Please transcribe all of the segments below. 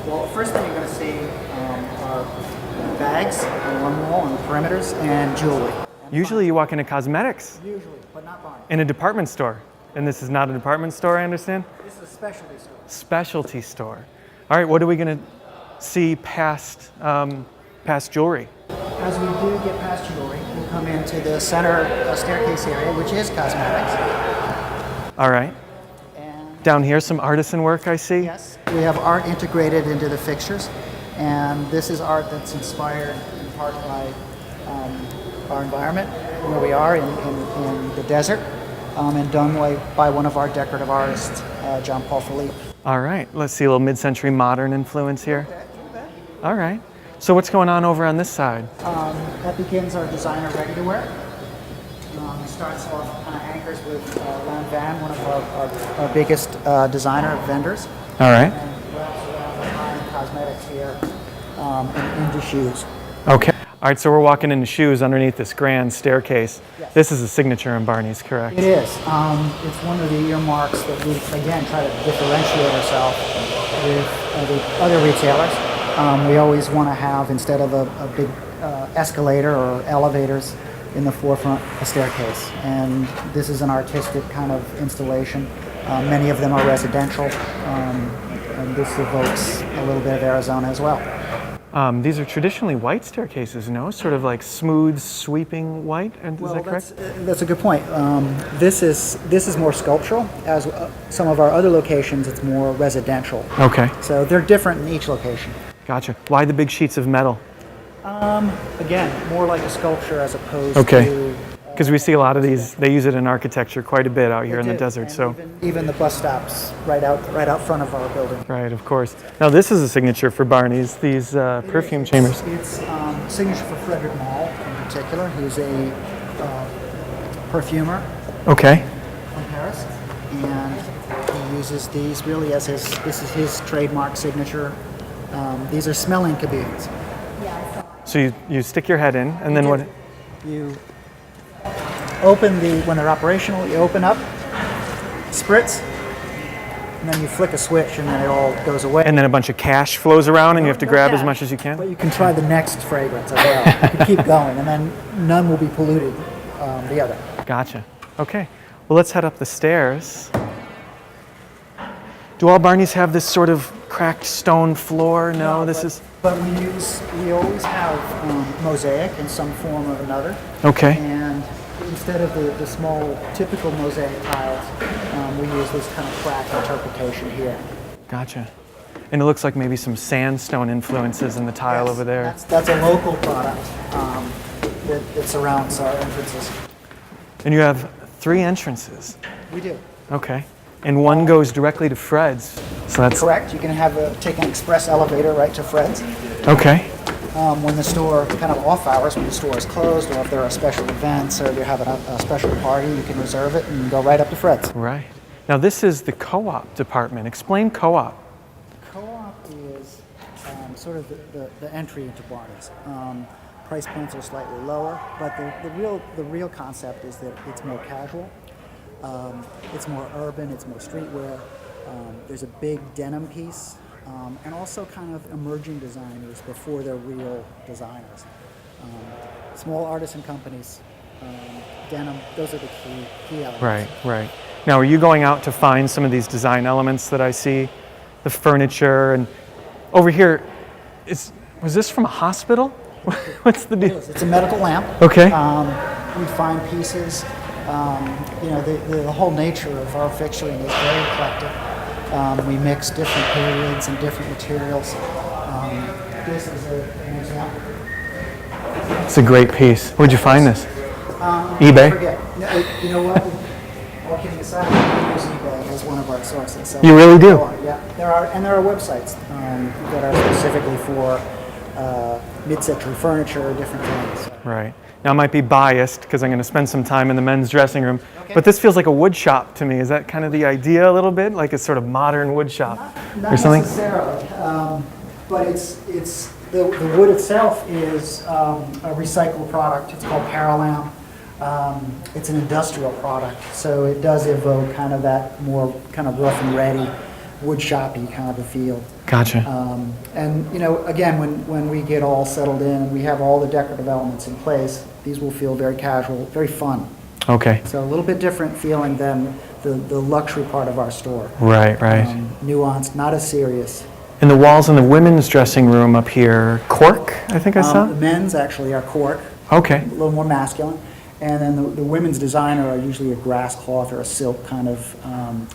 Well, the first thing you're going to see are bags on one wall and perimeters and jewelry. Usually you walk into cosmetics. Usually, but not Barney. In a department store. And this is not a department store, I understand? This is a specialty store. Specialty store. All right, what are we going to see past jewelry? As we do get past jewelry, we'll come into the center staircase area, which is cosmetics. All right. And Down here, some artisan work I see. yes, we have art integrated into the fixtures, and this is art that's inspired in part by our environment, where we are in the desert, and done by one of our decorative artists, John Paul Philippe. All right, let's see a little mid-century modern influence here. All right. So what's going on over on this side? That begins our designer ready-to-wear. It starts off kind of anchors with Lam Van, one of our biggest designer vendors. All right. And wraps around behind cosmetics here and into shoes. Okay. All right, so we're walking into shoes underneath this grand staircase. Yes. This is a signature in Barney's, correct? It is. It's one of the earmarks that we, again, try to differentiate ourselves with the other retailers. We always want to have, instead of a big escalator or elevators in the forefront, a staircase. And this is an artistic kind of installation. Many of them are residential, and this evokes a little bit of Arizona as well. These are traditionally white staircases, no? Sort of like smooth, sweeping white, and is that correct? That's a good point. This is more sculptural. As some of our other locations, it's more residential. Okay, So they're different in each location. gotcha. Why the big sheets of metal? Again, more like a sculpture as opposed Okay. to... Because we see a lot of these, they use it in architecture quite a bit out here in the do, desert, and so. even the bus stops right out front of our building. Right, of course. Now this is a signature for Barney's, these perfume chambers. It's signature for Frederick Mall in particular. He's a perfumer Okay, from Paris, and he uses these really as this is his trademark signature. These are smelling cabines. so you stick your head in, and then what? You open when they're operational, you open up, spritz, and then you flick a switch and then it all goes away. And then a bunch of cash flows around and you have to grab as much as you But can? you can try the next fragrance as well. You can keep going, and then none will be polluted the other. Gotcha. Okay. Well, let's head up the stairs. Do all Barney's have this sort of cracked stone floor? No, this is... But we always have mosaic in some form or another. Okay. And instead of the small typical mosaic tiles, we use this kind of cracked interpretation here. Gotcha. And it looks like maybe some sandstone influences in the tile over there. That's a local product that surrounds our entrances. And you have 3 entrances. We do. Okay. And one goes directly to Fred's. So that's Correct. You can take an express elevator right to Fred's. okay. When the store, kind of off hours, when the store is closed, or if there are special events, or you're having a special party, you can reserve it and go right up to Fred's. Right. Now this is the co-op department. Explain co-op. Co-op is sort of the entry into Barney's. Price points are slightly lower, but the real concept is that it's more casual. It's more urban. It's more streetwear. There's a big denim piece. And also kind of emerging designers before they're real designers. Small artisan companies, denim, those are the key elements. Right, right. Now, are you going out to find some of these design elements that I see? The furniture and over here, was this from a hospital? What's the deal? It's a medical lamp. Okay. We find pieces. The whole nature of our fixturing is very eclectic. We mix different periods and different materials. This is an example. It's a great piece. Where'd you find this? eBay? I forget. No, you know what? All kidding aside, we use eBay as one of our sources. So You really do? Yeah, there are websites that are specifically for mid-century furniture, different things. Right. Now, I might be biased because I'm going to spend some time in the men's dressing room, Okay. but this feels like a wood shop to me. Is that kind of the idea a little bit? Like a sort of modern wood shop or something? Not necessarily, but it's the wood itself is a recycled product. It's called Paralam. It's an industrial product, so it does evoke kind of that more kind of rough and ready wood shoppy kind of a feel. Gotcha. And you know, again, when we get all settled in and we have all the decorative elements in place, these will feel very casual, very fun. Okay. So a little bit different feeling than the luxury part of our store. Right, right. Nuanced, not as serious. And the walls in the women's dressing room up here, cork, I think I saw? The men's actually are cork, Okay. a little more masculine. And then the women's designer are usually a grass cloth or a silk kind of,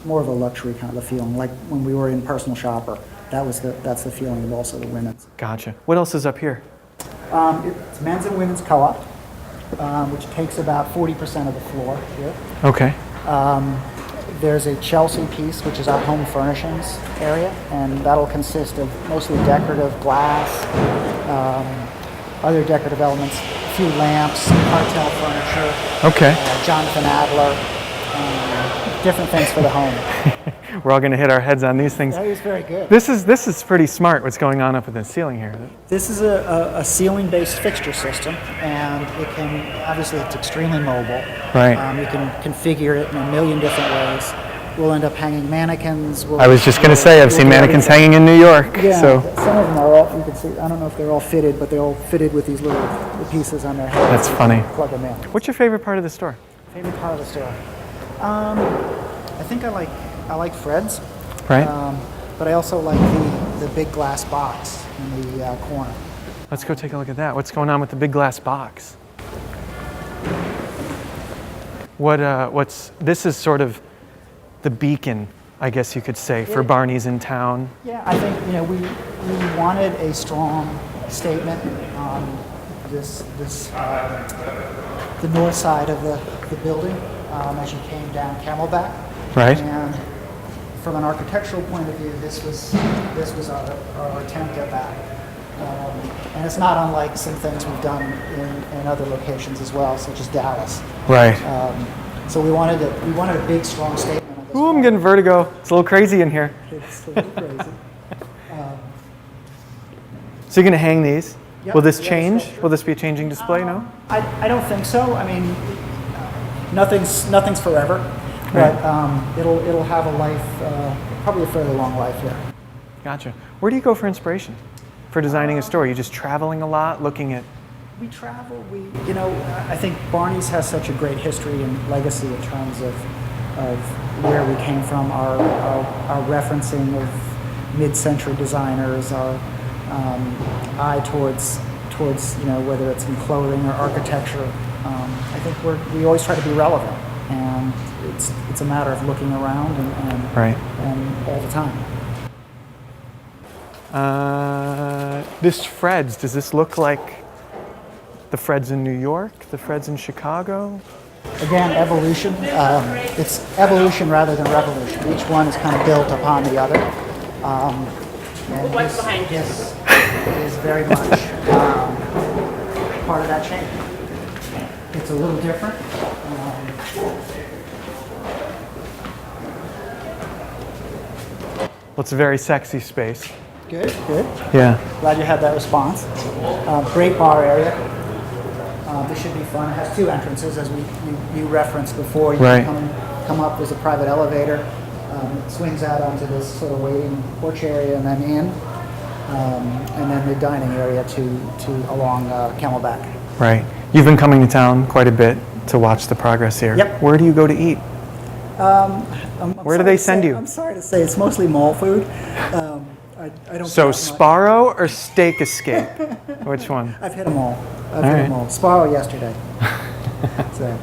more of a luxury kind of a feeling. Like when we were in Personal Shopper, that's the feeling of also the women's. Gotcha. What else is up here? It's men's and women's co-op, which takes about 40% of the floor here. Okay. There's a Chelsea piece, which is our home furnishings area, and that'll consist of mostly decorative glass, other decorative elements, a few lamps, cartel furniture, Okay. Jonathan Adler, different things for the home. We're all going to hit our heads on these things. That is very good. This is pretty smart what's going on up in the ceiling here. This is a ceiling-based fixture system, and it can, obviously it's extremely mobile. Right. You can configure it in a million different ways. We'll end up hanging mannequins. I was just going to say, I've seen mannequins hanging in New York. Yeah, So some of them are all, you can see, I don't know if they're all fitted, but they're all fitted with these little pieces on their head. That's funny. Plug them in. What's your favorite part of the store? Favorite part of the store? I think I like Fred's. Right. But I also like the big glass box in the corner. Let's go take a look at that. What's going on with the big glass box? This is sort of the beacon, I guess you could say, for Barney's in town. Yeah, I think we wanted a strong statement on the north side of the building as you came down Camelback. Right. And from an architectural point of view, this was our attempt at that. And it's not unlike some things we've done in other locations as well, such as Dallas. Right. So we wanted a big, strong statement. Ooh, I'm getting vertigo. It's a little crazy in here. It's a little crazy. So you're going to hang these? Yep, Will this yeah, change? sure. Will this be a changing display? No? I don't think so. I mean, nothing's forever, but it'll have a life, probably a fairly long life here. Gotcha. Where do you go for inspiration for designing a store? Are you just traveling a lot, looking at? We travel. I think Barney's has such a great history and legacy in terms of where we came from, our referencing of mid-century designers, our eye towards whether it's in clothing or architecture. I think we always try to be relevant, and it's a matter of looking around and all the time. This Fred's, does this look like the Fred's in New York, the Fred's in Chicago? Again, evolution. It's evolution rather than revolution. Each one is kind of built upon the other. And this is very much part of that chain. It's a little different. Well, it's a very sexy space. Good, good. Yeah. Glad you had that response. Great bar area. This should be fun. It has two entrances, as you referenced before. You Right. can come up. There's a private elevator. It swings out onto this sort of waiting porch area and then in. And then the dining area to along Camelback. Right. You've been coming to town quite a bit to watch the progress here. Yep. Where do you go to eat? Where do they send you? I'm sorry to say, it's mostly mall food. I don't. So get much. Sparrow or Steak Escape? Which one? I've hit them all. All right. Sparrow yesterday. So.